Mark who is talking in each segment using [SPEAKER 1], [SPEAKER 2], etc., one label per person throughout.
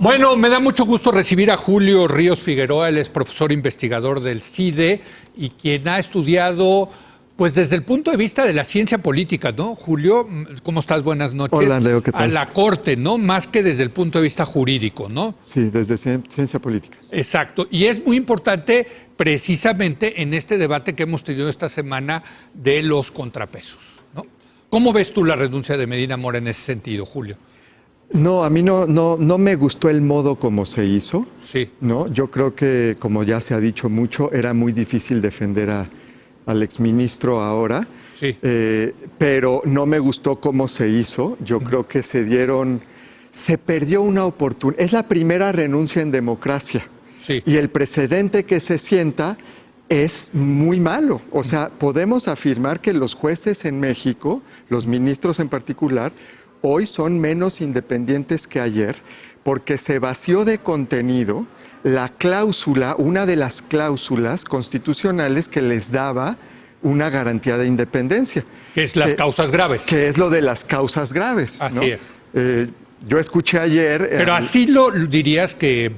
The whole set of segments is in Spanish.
[SPEAKER 1] Bueno, me da mucho gusto recibir a Julio Ríos Figueroa. Él es profesor investigador del CIDE y quien ha estudiado, pues desde el punto de vista de la ciencia política, ¿no? Julio, ¿cómo estás? Buenas noches.
[SPEAKER 2] Hola, Leo, ¿qué tal?
[SPEAKER 1] A la Corte, ¿no? Más que desde el punto de vista jurídico, ¿no?
[SPEAKER 2] Sí, desde ciencia política.
[SPEAKER 1] Exacto. Y es muy importante precisamente en este debate que hemos tenido esta semana de los contrapesos, ¿no? ¿Cómo ves tú la renuncia de Medina Mora en ese sentido, Julio?
[SPEAKER 2] No, a mí no me gustó el modo como se hizo.
[SPEAKER 1] Sí.
[SPEAKER 2] ¿No? Yo creo que, como ya se ha dicho mucho, era muy difícil defender al exministro ahora.
[SPEAKER 1] Sí.
[SPEAKER 2] Pero no me gustó cómo se hizo. Yo creo que se perdió una oportunidad. Es la primera renuncia en democracia.
[SPEAKER 1] Sí.
[SPEAKER 2] Y el precedente que se sienta es muy malo. O sea, podemos afirmar que los jueces en México, los ministros en particular, hoy son menos independientes que ayer, porque se vació de contenido la cláusula, una de las cláusulas constitucionales que les daba una garantía de independencia.
[SPEAKER 1] Que es las causas graves.
[SPEAKER 2] Que es lo de las causas graves.
[SPEAKER 1] Así
[SPEAKER 2] ¿no?
[SPEAKER 1] es.
[SPEAKER 2] Yo escuché ayer...
[SPEAKER 1] Pero así lo dirías que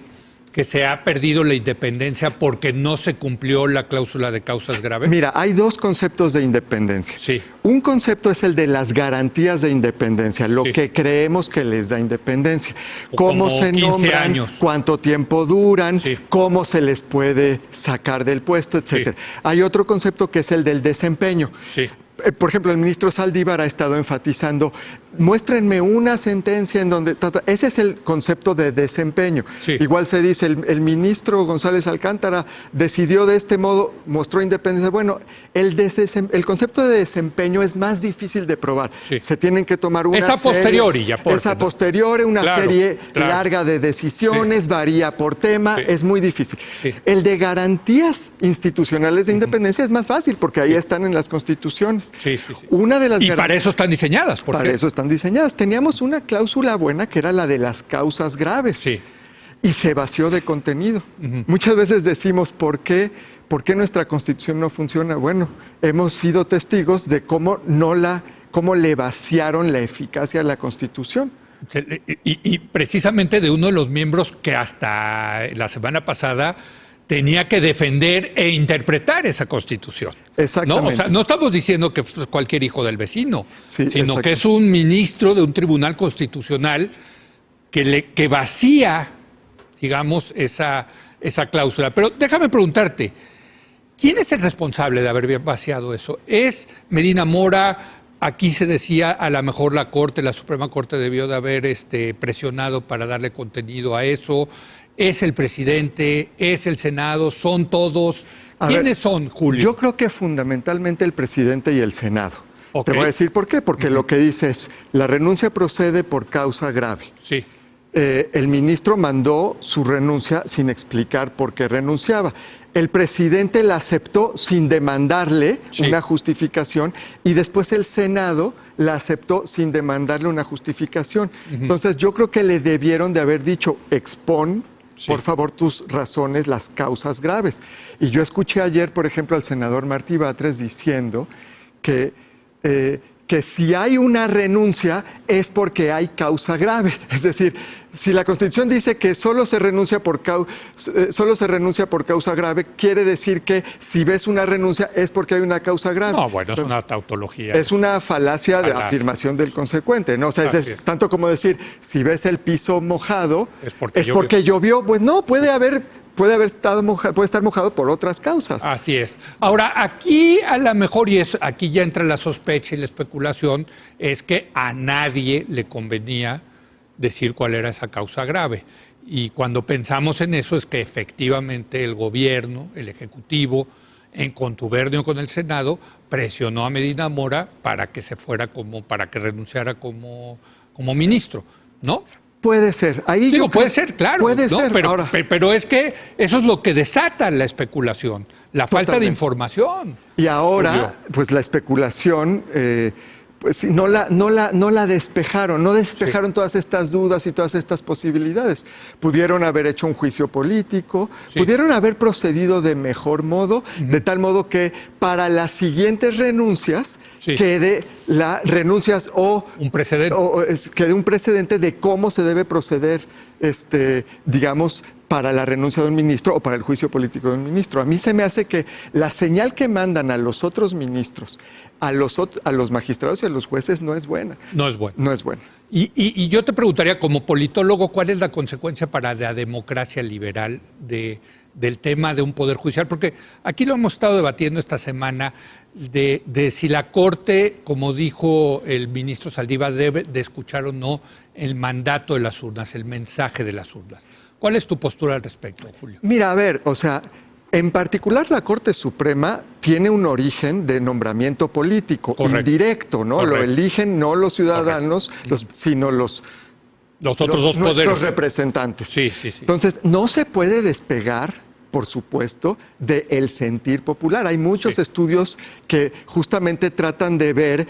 [SPEAKER 1] se ha perdido la independencia porque no se cumplió la cláusula de causas graves.
[SPEAKER 2] Mira, hay dos conceptos de independencia.
[SPEAKER 1] Sí.
[SPEAKER 2] Un concepto es el de las garantías de independencia, lo
[SPEAKER 1] Sí.
[SPEAKER 2] que creemos que les da independencia.
[SPEAKER 1] O
[SPEAKER 2] Cómo
[SPEAKER 1] como
[SPEAKER 2] se
[SPEAKER 1] 15
[SPEAKER 2] nombran,
[SPEAKER 1] años.
[SPEAKER 2] cuánto tiempo duran,
[SPEAKER 1] Sí.
[SPEAKER 2] cómo se les puede sacar del puesto, etcétera. Hay otro concepto que es el del desempeño.
[SPEAKER 1] Sí.
[SPEAKER 2] Por ejemplo, el ministro Saldívar ha estado enfatizando, muéstrenme una sentencia en donde... Ese es el concepto de desempeño.
[SPEAKER 1] Sí.
[SPEAKER 2] Igual se dice, el ministro González Alcántara decidió de este modo, mostró independencia. Bueno, el concepto de desempeño es más difícil de probar.
[SPEAKER 1] Sí.
[SPEAKER 2] Se tienen que tomar una
[SPEAKER 1] Es a posteriori, ya,
[SPEAKER 2] Es a posteriori, una
[SPEAKER 1] Claro,
[SPEAKER 2] serie
[SPEAKER 1] claro.
[SPEAKER 2] larga de decisiones, varía por tema,
[SPEAKER 1] Sí.
[SPEAKER 2] es muy difícil.
[SPEAKER 1] Sí.
[SPEAKER 2] El de garantías institucionales de independencia es más fácil, porque ahí están en las constituciones.
[SPEAKER 1] Sí, sí, sí.
[SPEAKER 2] Una de las
[SPEAKER 1] Y para eso están diseñadas. ¿Por
[SPEAKER 2] para
[SPEAKER 1] qué?
[SPEAKER 2] eso están diseñadas. Teníamos una cláusula buena que era la de las causas graves.
[SPEAKER 1] Sí.
[SPEAKER 2] Y se vació de contenido. Muchas veces decimos, ¿por qué nuestra Constitución no funciona? Bueno, hemos sido testigos de cómo le vaciaron la eficacia a la Constitución.
[SPEAKER 1] Y precisamente de uno de los miembros que hasta la semana pasada tenía que defender e interpretar esa Constitución.
[SPEAKER 2] Exactamente.
[SPEAKER 1] ¿No? O sea, no estamos diciendo que es cualquier hijo del vecino,
[SPEAKER 2] Sí,
[SPEAKER 1] sino
[SPEAKER 2] exacto.
[SPEAKER 1] que es un ministro de un tribunal constitucional que vacía, digamos, esa cláusula. Pero déjame preguntarte, ¿quién es el responsable de haber vaciado eso? ¿Es Medina Mora? Aquí se decía, a lo mejor la Suprema Corte debió de haber presionado para darle contenido a eso. ¿Es el presidente? ¿Es el Senado? ¿Son todos? ¿Quiénes son, Julio?
[SPEAKER 2] Yo creo que fundamentalmente el presidente y el Senado.
[SPEAKER 1] Ok.
[SPEAKER 2] Te voy a decir por qué. Porque lo que dice es, la renuncia procede por causa grave.
[SPEAKER 1] Sí,
[SPEAKER 2] El ministro mandó su renuncia sin explicar por qué renunciaba. El presidente la aceptó sin demandarle
[SPEAKER 1] Sí.
[SPEAKER 2] una justificación y después el Senado la aceptó sin demandarle una justificación. Entonces yo creo que le debieron de haber dicho, expon,
[SPEAKER 1] Sí.
[SPEAKER 2] por favor, tus razones, las causas graves. Y yo escuché ayer, por ejemplo, al senador Martí Batres diciendo que si hay una renuncia es porque hay causa grave. Es decir, si la Constitución dice que solo se renuncia por causa grave, quiere decir que si ves una renuncia es porque hay una causa grave.
[SPEAKER 1] no, bueno, es una tautología.
[SPEAKER 2] Es una falacia de
[SPEAKER 1] Falacia.
[SPEAKER 2] afirmación del consecuente, ¿no? O sea,
[SPEAKER 1] Así
[SPEAKER 2] es
[SPEAKER 1] es.
[SPEAKER 2] tanto como decir, si ves el piso mojado,
[SPEAKER 1] Es porque
[SPEAKER 2] llovió. Pues no, puede estar mojado por otras causas.
[SPEAKER 1] Así es. Ahora, aquí a lo mejor, aquí ya entra la sospecha y la especulación, es que a nadie le convenía decir cuál era esa causa grave. Y cuando pensamos en eso es que efectivamente el gobierno, el Ejecutivo, en contubernio con el Senado, presionó a Medina Mora para que renunciara como ministro, ¿no?
[SPEAKER 2] Puede ser. Ahí
[SPEAKER 1] Digo,
[SPEAKER 2] yo
[SPEAKER 1] puede
[SPEAKER 2] creo-
[SPEAKER 1] ser, claro.
[SPEAKER 2] Puede
[SPEAKER 1] ¿no?
[SPEAKER 2] ser.
[SPEAKER 1] Pero,
[SPEAKER 2] Ahora,
[SPEAKER 1] pero es que eso es lo que desata la especulación, la falta de
[SPEAKER 2] Totalmente.
[SPEAKER 1] información.
[SPEAKER 2] y ahora,
[SPEAKER 1] Julio.
[SPEAKER 2] pues la especulación, pues sí, no la despejaron, no despejaron todas estas dudas y todas estas posibilidades. Pudieron haber hecho un juicio político,
[SPEAKER 1] Sí.
[SPEAKER 2] pudieron haber procedido de mejor modo, de tal modo que para las siguientes renuncias
[SPEAKER 1] Sí.
[SPEAKER 2] quede quede un precedente de cómo se debe proceder digamos, para la renuncia de un ministro o para el juicio político de un ministro. A mí se me hace que la señal que mandan a los otros ministros, a los magistrados y a los jueces no es buena.
[SPEAKER 1] No es buena.
[SPEAKER 2] No es buena.
[SPEAKER 1] Y yo te preguntaría, como politólogo, ¿cuál es la consecuencia para la democracia liberal del tema de un poder judicial? Porque aquí lo hemos estado debatiendo esta semana de si la Corte, como dijo el ministro Saldívar, debe de escuchar o no el mandato de las urnas, el mensaje de las urnas. ¿Cuál es tu postura al respecto, Julio?
[SPEAKER 2] Mira, a ver, o sea, en particular la Corte Suprema tiene un origen de nombramiento político,
[SPEAKER 1] Correcto.
[SPEAKER 2] indirecto, ¿no?
[SPEAKER 1] Correcto.
[SPEAKER 2] Lo eligen no los ciudadanos, sino los
[SPEAKER 1] otros dos
[SPEAKER 2] nuestros
[SPEAKER 1] poderes.
[SPEAKER 2] representantes.
[SPEAKER 1] Sí, sí, sí.
[SPEAKER 2] Entonces, no se puede despegar, por supuesto, del sentir popular. Hay muchos estudios que justamente tratan de ver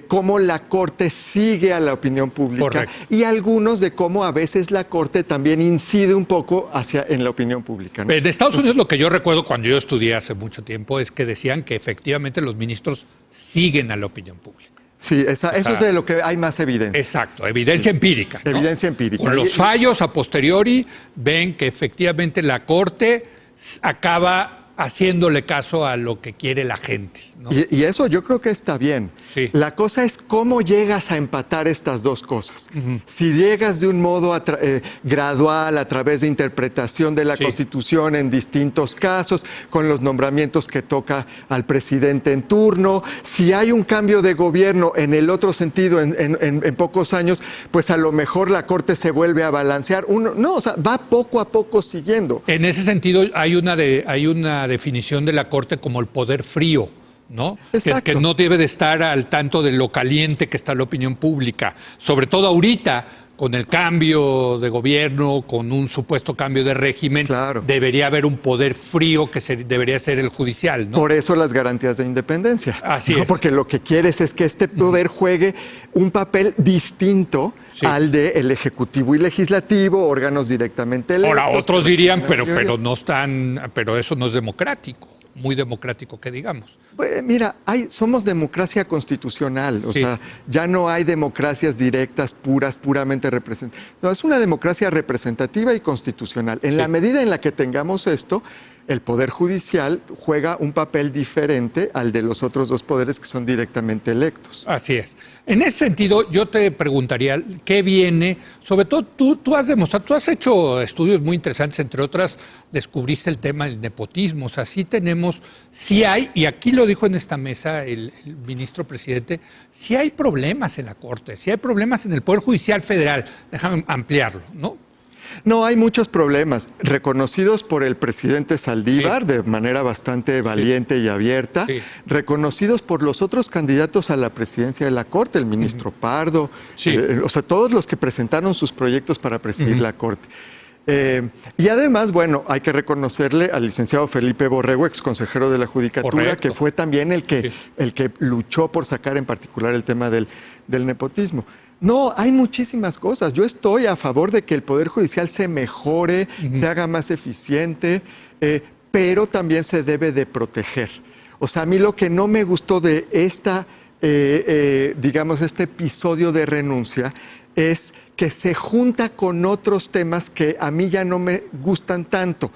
[SPEAKER 2] cómo la Corte sigue a la opinión pública.
[SPEAKER 1] Correcto.
[SPEAKER 2] Y algunos de cómo a veces la Corte también incide un poco en la opinión pública, ¿no?
[SPEAKER 1] En Estados Unidos, lo que yo recuerdo cuando yo estudié hace mucho tiempo es que decían que efectivamente los ministros siguen a la opinión pública.
[SPEAKER 2] Sí, eso es de lo que hay más evidencia.
[SPEAKER 1] Exacto, evidencia empírica, ¿no?
[SPEAKER 2] Evidencia empírica.
[SPEAKER 1] Con los fallos a posteriori ven que efectivamente la Corte acaba haciéndole caso a lo que quiere la gente, ¿no?
[SPEAKER 2] Y eso yo creo que está bien.
[SPEAKER 1] Sí.
[SPEAKER 2] La cosa es cómo llegas a empatar estas dos cosas. Si llegas de un modo gradual, a través de interpretación de la Constitución en distintos casos, con los nombramientos que toca al presidente en turno, si hay un cambio de gobierno en el otro sentido en pocos años, pues a lo mejor la Corte se vuelve a balancear. No, o sea, va poco a poco siguiendo.
[SPEAKER 1] En ese sentido, hay una definición de la Corte como el poder frío, ¿no?
[SPEAKER 2] Exacto.
[SPEAKER 1] Que no debe de estar al tanto de lo caliente que está la opinión pública, sobre todo ahorita, con el cambio de gobierno, con un supuesto cambio de régimen,
[SPEAKER 2] Claro.
[SPEAKER 1] debería haber un poder frío que debería ser el judicial, ¿no?
[SPEAKER 2] Por eso las garantías de independencia.
[SPEAKER 1] Así
[SPEAKER 2] ¿no?
[SPEAKER 1] es.
[SPEAKER 2] Porque lo que quieres es que este poder juegue un papel distinto al del Ejecutivo y Legislativo, órganos directamente electos.
[SPEAKER 1] Ahora, otros dirían,
[SPEAKER 2] pero
[SPEAKER 1] pero eso no es democrático, muy democrático que digamos.
[SPEAKER 2] Pues, mira, somos democracia constitucional, o sea, ya no hay democracias directas, puramente representativas. No, es una democracia representativa y constitucional. En la medida en la que tengamos esto, el Poder Judicial juega un papel diferente al de los otros dos poderes que son directamente electos.
[SPEAKER 1] Así es. En ese sentido, yo te preguntaría, ¿qué viene? Sobre todo, tú has demostrado, tú has hecho estudios muy interesantes, entre otras, descubriste el tema del nepotismo. O sea, sí hay, y aquí lo dijo en esta mesa el ministro presidente, sí hay problemas en la Corte, sí hay problemas en el Poder Judicial Federal. Déjame ampliarlo, ¿no?
[SPEAKER 2] No, hay muchos problemas reconocidos por el presidente Saldívar de manera bastante valiente y abierta, reconocidos por los otros candidatos a la presidencia de la Corte, el ministro Pardo, o sea, todos los que presentaron sus proyectos para presidir la Corte. Y además, bueno, hay que reconocerle al licenciado Felipe Borrego, ex consejero de la Judicatura, que fue también el que luchó por sacar en particular el tema del nepotismo. No, hay muchísimas cosas. Yo estoy a favor de que el Poder Judicial se mejore, se haga más eficiente, pero también se debe de proteger. O sea, a mí lo que no me gustó de digamos, este episodio de renuncia es que se junta con otros temas que a mí ya no me gustan tanto.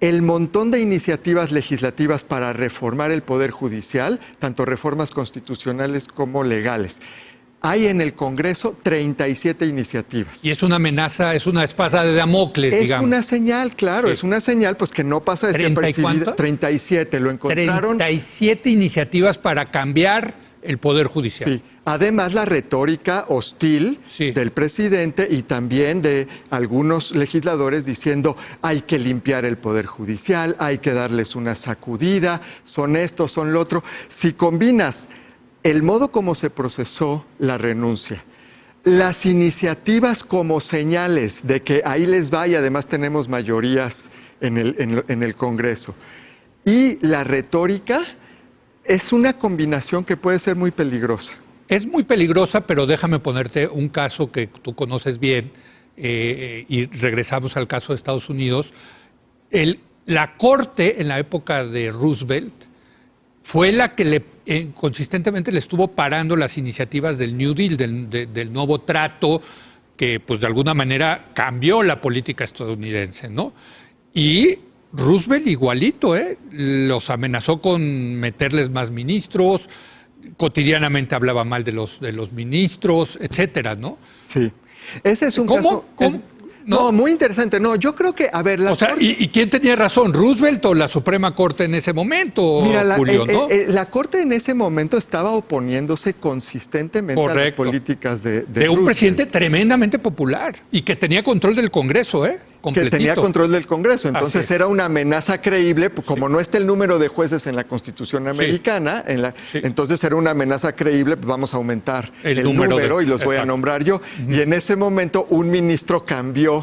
[SPEAKER 2] El montón de iniciativas legislativas para reformar el Poder Judicial, tanto reformas constitucionales como legales. Hay en el Congreso 37 iniciativas.
[SPEAKER 1] Y es una amenaza, es una espada de Damocles, digamos.
[SPEAKER 2] Es una señal, claro, es una señal pues que no pasa desapercibida. 37, lo encontraron.
[SPEAKER 1] 37 iniciativas para cambiar el Poder Judicial.
[SPEAKER 2] Sí, además la retórica hostil del presidente y también de algunos legisladores diciendo hay que limpiar el Poder Judicial, hay que darles una sacudida, son esto, son lo otro. Si combinas el modo como se procesó la renuncia, las iniciativas como señales de que ahí les va y además tenemos mayorías en el Congreso, y la retórica, es una combinación que puede ser muy peligrosa.
[SPEAKER 1] Es muy peligrosa, pero déjame ponerte un caso que tú conoces bien, y regresamos al caso de Estados Unidos. La Corte, en la época de Roosevelt, fue la que consistentemente le estuvo parando las iniciativas del New Deal, del nuevo trato, que pues de alguna manera cambió la política estadounidense, ¿no? Y Roosevelt igualito, los amenazó con meterles más ministros, cotidianamente hablaba mal de los ministros, etcétera, ¿no?
[SPEAKER 2] Sí. Ese es un caso... No, muy interesante. No, yo creo que, a ver...
[SPEAKER 1] ¿Y quién tenía razón? ¿Roosevelt o la Suprema Corte en ese momento,
[SPEAKER 2] mira,
[SPEAKER 1] Julio, ¿no?
[SPEAKER 2] La Corte en ese momento estaba oponiéndose consistentemente a las políticas de
[SPEAKER 1] un
[SPEAKER 2] Roosevelt.
[SPEAKER 1] Presidente tremendamente popular y que tenía control del Congreso, completito.
[SPEAKER 2] Que tenía control del Congreso. Entonces era una amenaza creíble, como no está el número de jueces en la Constitución americana, entonces era una amenaza creíble, pues vamos a aumentar el número y los voy a nombrar yo. Y en ese momento un ministro cambió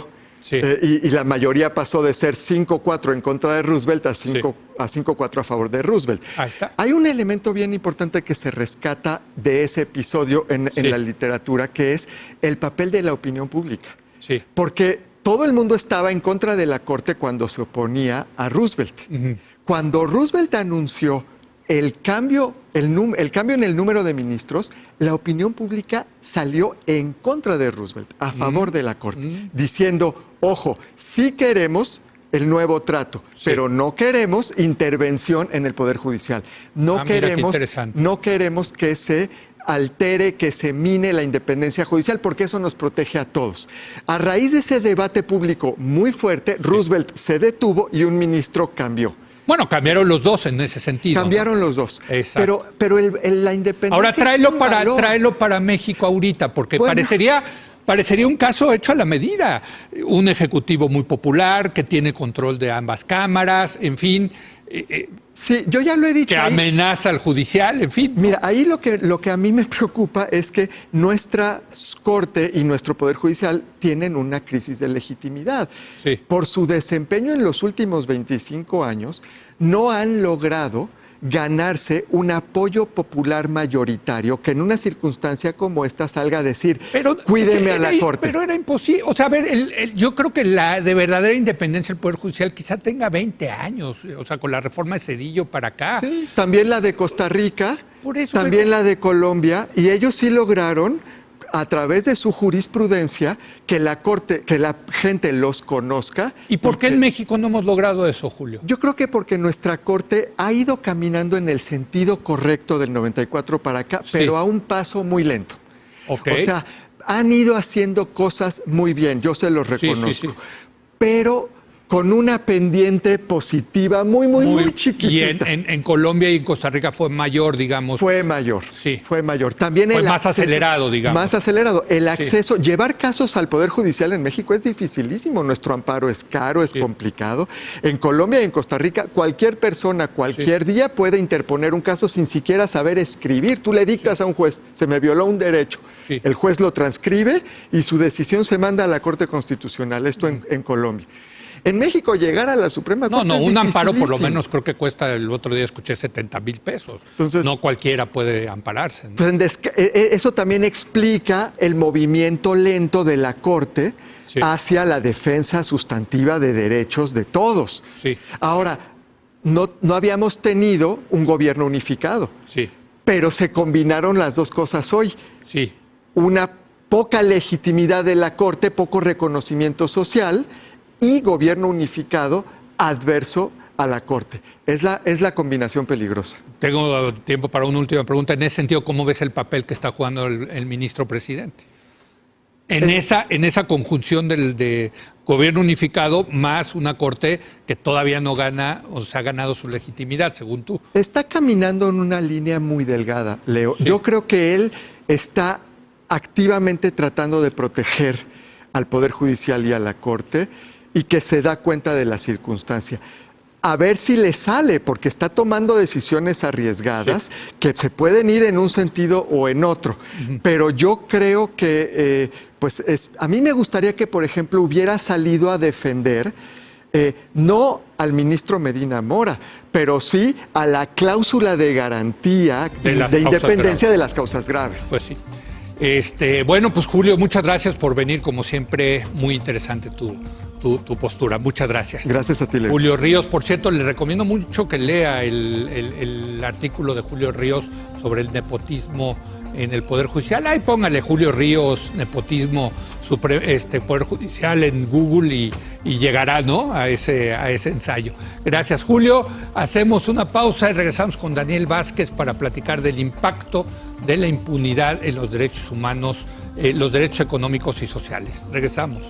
[SPEAKER 2] y la mayoría pasó de ser 5-4 en contra de Roosevelt a 5-4 a favor de Roosevelt.
[SPEAKER 1] Ahí está.
[SPEAKER 2] Hay un elemento bien importante que se rescata de ese episodio en la literatura, que es el papel de la opinión pública.
[SPEAKER 1] Sí.
[SPEAKER 2] Porque todo el mundo estaba en contra de la Corte cuando se oponía a Roosevelt. Cuando Roosevelt anunció el cambio en el número de ministros, la opinión pública salió en contra de Roosevelt, a favor de la Corte, diciendo, ojo, sí queremos el nuevo trato, pero no queremos intervención en el Poder Judicial. No queremos que se altere, que se mine la independencia judicial, porque eso nos protege a todos. A raíz de ese debate público muy fuerte, Roosevelt se detuvo y un ministro cambió.
[SPEAKER 1] Bueno, cambiaron los dos en ese sentido.
[SPEAKER 2] Cambiaron los dos. Exacto. Pero la independencia...
[SPEAKER 1] Ahora tráelo para México ahorita, porque parecería un caso hecho a la medida. Un ejecutivo muy popular, que tiene control de ambas cámaras, en fin...
[SPEAKER 2] Sí, yo ya lo he dicho.
[SPEAKER 1] Que amenaza al judicial, en fin.
[SPEAKER 2] Mira, ahí lo que a mí me preocupa es que nuestra Corte y nuestro Poder Judicial tienen una crisis de legitimidad.
[SPEAKER 1] Sí.
[SPEAKER 2] Por su desempeño en los últimos 25 años, no han logrado ganarse un apoyo popular mayoritario que en una circunstancia como esta salga a decir, cuídeme a la Corte.
[SPEAKER 1] Pero era imposible. O sea, a ver, yo creo que la de verdadera independencia del Poder Judicial quizá tenga 20 años, o sea, con la reforma de Zedillo para acá.
[SPEAKER 2] Sí, también la de Costa Rica,
[SPEAKER 1] por eso,
[SPEAKER 2] también la de Colombia, y ellos sí lograron, a través de su jurisprudencia, que la Corte, que la gente los conozca.
[SPEAKER 1] ¿Y por qué en México no hemos logrado eso, Julio?
[SPEAKER 2] Yo creo que porque nuestra Corte ha ido caminando en el sentido correcto del 94 para acá, pero a un paso muy lento.
[SPEAKER 1] Okay.
[SPEAKER 2] O sea, han ido haciendo cosas muy bien, yo se los reconozco, pero con una pendiente positiva muy chiquitita.
[SPEAKER 1] Y en Colombia y en Costa Rica fue mayor, digamos.
[SPEAKER 2] Fue mayor. También
[SPEAKER 1] fue más acelerado, digamos.
[SPEAKER 2] Más acelerado. El acceso, llevar casos al Poder Judicial en México es dificilísimo. Nuestro amparo es caro, es complicado. En Colombia y en Costa Rica, cualquier persona, cualquier día puede interponer un caso sin siquiera saber escribir. Tú le dictas a un juez, se me violó un derecho. El juez lo transcribe y su decisión se manda a la Corte Constitucional. Esto en Colombia. En México llegar a la Suprema Corte es
[SPEAKER 1] un amparo por lo menos creo que cuesta, el otro día escuché 70,000 pesos. Entonces, no cualquiera puede ampararse, ¿no?
[SPEAKER 2] Entonces, eso también explica el movimiento lento de la Corte hacia la defensa sustantiva de derechos de todos. Ahora, no habíamos tenido un gobierno unificado, pero se combinaron las dos cosas hoy. Una poca legitimidad de la Corte, poco reconocimiento social y gobierno unificado adverso a la Corte. Es la combinación peligrosa.
[SPEAKER 1] Tengo tiempo para una última pregunta. En ese sentido, ¿cómo ves el papel que está jugando el ministro presidente? En esa conjunción de gobierno unificado más una Corte que todavía no gana o se ha ganado su legitimidad, según tú.
[SPEAKER 2] Está caminando en una línea muy delgada, Leo. Yo creo que él está activamente tratando de proteger al Poder Judicial y a la Corte, y que se da cuenta de la circunstancia. A ver si le sale, porque está tomando decisiones arriesgadas que se pueden ir en un sentido o en otro. Pero yo creo que, a mí me gustaría que, por ejemplo, hubiera salido a defender, no al ministro Medina Mora, pero sí a la cláusula de garantía de independencia de las causas graves.
[SPEAKER 1] Pues sí. Bueno, pues Julio, muchas gracias por venir, como siempre, muy interesante tu postura. Muchas gracias.
[SPEAKER 2] Gracias a ti, Leo.
[SPEAKER 1] Julio Ríos, por cierto, le recomiendo mucho que lea el artículo de Julio Ríos sobre el nepotismo en el Poder Judicial. Ahí póngale Julio Ríos, nepotismo Poder Judicial, en Google y llegará, ¿no?, a ese ensayo. Gracias, Julio. Hacemos una pausa y regresamos con Daniel Vázquez para platicar del impacto de la impunidad en los derechos humanos, los derechos económicos y sociales. Regresamos.